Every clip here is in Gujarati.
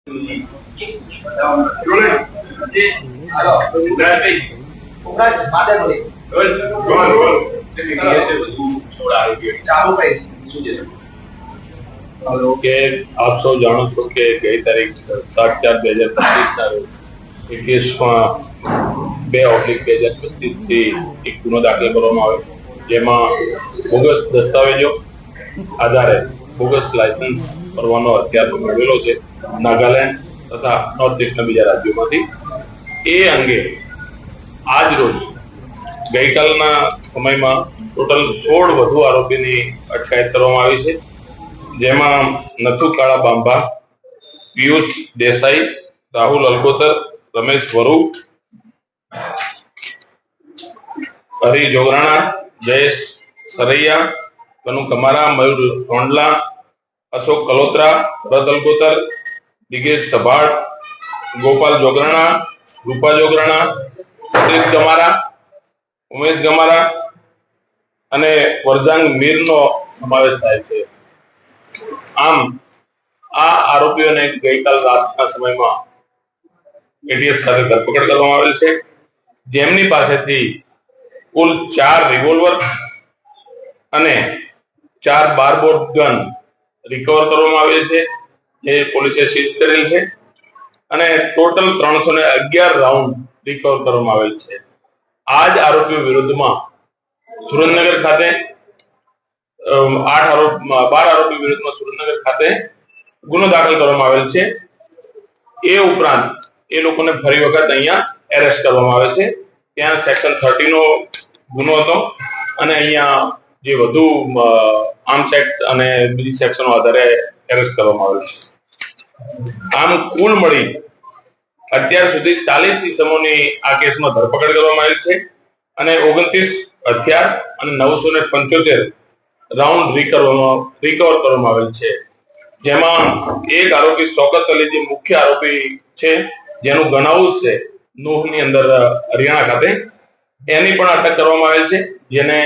કે આપ સૌ જાણો છો કે ગઈ તારીખ 7/4/2025 રોજ એ કેસમાં 2/2025 થી એક ગુનો દાખલ કરવામાં આવ્યો, જેમાં બોગસ દસ્તાવેજો આધારે બોગસ લાયસન્સ પરવાનો અત્યારે મેળવેલો છે નાગાલેન્ડ તથા નોર્થ ઇસ્ટના બીજા રાજ્યોમાંથી. એ અંગે આજ રોજ ગઈકાલના સમયમાં ટોટલ 16 વધુ આરોપીની અટકાયત કરવામાં આવી છે, જેમાં નથુ કાળા બાંભા, પિયુષ દેસાઈ, રાહુલ અલગોતર, રમેશ વરુ, હરી જોગરાણા, જયેશ સરૈયા, કનુ કમારા, મયુર રોંડલા, અશોક કલોત્રા, ભરત અલગોતર, દિગેશ સભાડ, ગોપાલ જોગરાણા, રૂપા જોગરાણા, સતીશ ગમારા, ઉમેશ ગમારા અને વરજાંગ મીરનો સમાવેશ થાય છે. આમ આ આરોપીઓને ગઈકાલ રાતના સમયમાં એટીએસ ખાતે ધરપકડ કરવામાં આવેલ છે, જેમની પાસેથી કુલ 4 રિવોલ્વર અને 4 બારબોર્ડ ગન રિકવર કરવામાં આવેલ છે, જે પોલીસે સીઝ કરેલ છે, અને ટોટલ 311 રાઉન્ડ રિકવર કરવામાં આવેલ છે. આ જ આરોપીઓ વિરુદ્ધમાં સુરેન્દ્રનગર ખાતે 12 આરોપી વિરુદ્ધમાં સુરેન્દ્રનગર ખાતે ગુનો દાખલ કરવામાં આવેલ છે. એ ઉપરાંત એ લોકોને ફરી વખત અહીંયા એરેસ્ટ કરવામાં આવે છે. ત્યાં સેક્શન 30 નો ગુનો હતો અને અહીંયા જે વધુ આર્મ્સ એક્ટ અને બીજી સેક્શનો આધારે એરેસ્ટ કરવામાં આવેલ છે. આમ કુલ મળી અત્યાર સુધી 40 ઇસમોની આ કેસમાં ધરપકડ કરવામાં આવેલ છે અને 29 હથિયાર અને 975 રાઉન્ડ રિકવર કરવામાં આવેલ છે, જેમાં એક આરોપી શૌકત અલી જે મુખ્ય આરોપી છે, જેનું ગન હાઉસ છે નૂહની અંદર હરિયાણા ખાતે, એની પણ અટક કરવામાં આવેલ છે, જેને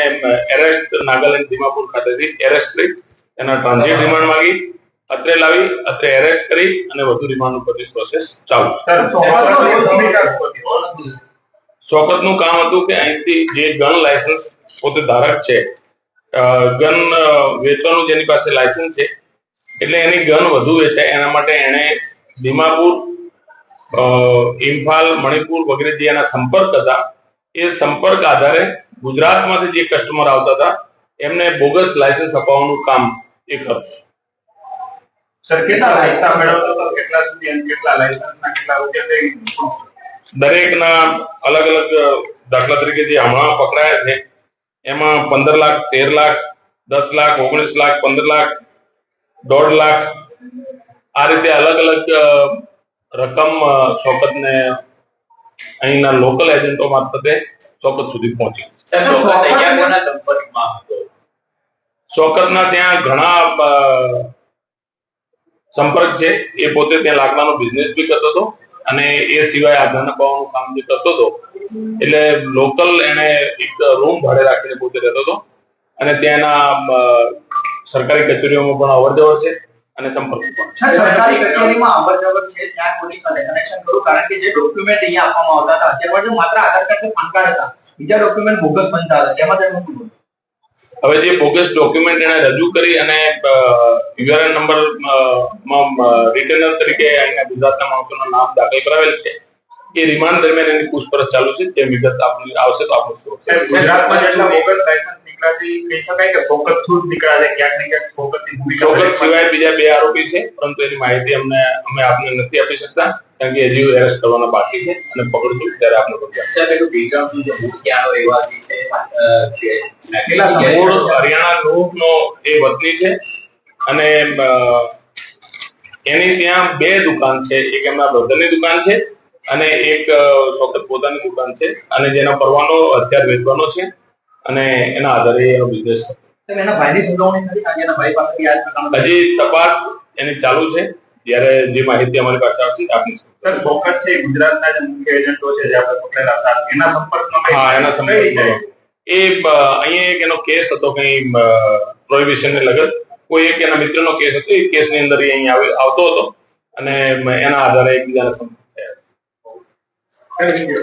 એરેસ્ટ નાગાલેન્ડ દિમાપુર ખાતેથી એરેસ્ટ કરી એના ટ્રાન્ઝિટ રિમાન્ડ માંગી અત્રે લાવી અત્રે એરેસ્ટ કરી અને વધુ રિમાન્ડ ઉપરની પ્રોસેસ ચાલુ. શૌકતનું કામ હતું કે અહીંથી જે ગન લાયસન્સ પોતે ધારક છે, ગન વેચવાનું જેની પાસે લાયસન્સ છે, એટલે એની ગન વધુ વેચાય એના માટે એને દિમાપુર, ઇમ્ફાલ, મણિપુર વગેરે જે એના સંપર્ક હતા, એ સંપર્ક આધારે ગુજરાતમાંથી જે કસ્ટમર આવતા હતા એમને બોગસ લાયસન્સ અપાવવાનું કામ એ કરશે. સર, કેટલા લાયસન્સ મેળવતો હતો, કેટલા સુધી અને કેટલા લાયસન્સના કેટલા રૂપિયા? દરેકના અલગ અલગ, દાખલા તરીકે જે હમણાં પકડાયા છે એમાં 15 લાખ, 13 લાખ, 10 લાખ, 19 લાખ, 15 લાખ, 1.5 લાખ આ રીતે અલગ અલગ રકમ શૌકતને અહીંના લોકલ એજન્ટો મારફતે શૌકત સુધી પહોંચી. શૌકતના ત્યાં ઘણા સંપર્ક છે. એ પોતે ત્યાં લાકડાનો બિઝનેસ બી કરતો હતો અને એ સિવાય આ ધન અપાવવાનું કામ જે કરતો હતો, એટલે લોકલ એને એક રૂમ ભાડે રાખીને પોતે રહેતો હતો અને ત્યાંના સરકારી કચેરીઓમાં પણ અવર જવર છે અને સંપર્ક પણ. સરકારી કચેરીમાં અવર જવર છે, ત્યાં પોલીસ સાથે કનેક્શન કરું, કારણ કે જે ડોક્યુમેન્ટ અહીંયા આપવામાં આવતા હતા અત્યારે માત્ર આધાર કાર્ડ કે પાન કાર્ડ હતા, બીજા ડોક્યુમેન્ટ બોગસ બનતા હતા, તેમાં તેનું શું? હવે જે બોગસ ડોક્યુમેન્ટ એને રજૂ કરી અને યુઆરએન નંબર રિટર્નર તરીકે અહીંયા ગુજરાતના માણસોના નામ દાખલ કરાવેલ છે, એ રિમાન્ડ દરમિયાન એની પૂછપરછ ચાલુ છે. તે વિગત આપની આવશે તો આપણે ગુજરાતમાં જેટલા બોગસ લાયસન્સ નીકળ્યા છે કહી શકાય કે શૌકત થ્રુ નીકળ્યા છે, ક્યાંક ને ક્યાંક શૌકતની ભૂમિકા. શૌકત સિવાય બીજા 2 આરોપી છે, પરંતુ એની માહિતી અમે આપને નથી આપી શકતા, કારણ કે હજી એરેસ્ટ કરવાના બાકી છે અને પકડશું ત્યારે આપણે મૂળ હરિયાણા નૂહનો એ વતની છે અને એની ત્યાં 2 દુકાન છે, એક એમના બ્રધરની દુકાન છે અને એક શૌકત પોતાની દુકાન છે, અને જેના પરવાનો હથિયાર વેચવાનો છે અને એના આધારે એનો બિઝનેસ છે. હજી તપાસ એની ચાલુ છે. જ્યારે જે માહિતી અમારી પાસે આવશે આપની. સર, શૌકત છે ગુજરાતના જે મુખ્ય એજન્ટો છે જે આપણે પકડેલા હતા, એના સંપર્કમાં? હા, એના સંપર્કમાં એ અહીંયા એક એનો કેસ હતો કઈ પ્રોહિબિશન ને લગત, કોઈ એક એના મિત્રનો કેસ હતો, એ કેસની અંદર અહીંયા આવતો હતો અને એના આધારે એકબીજાને સંપર્ક થયા. Thank you.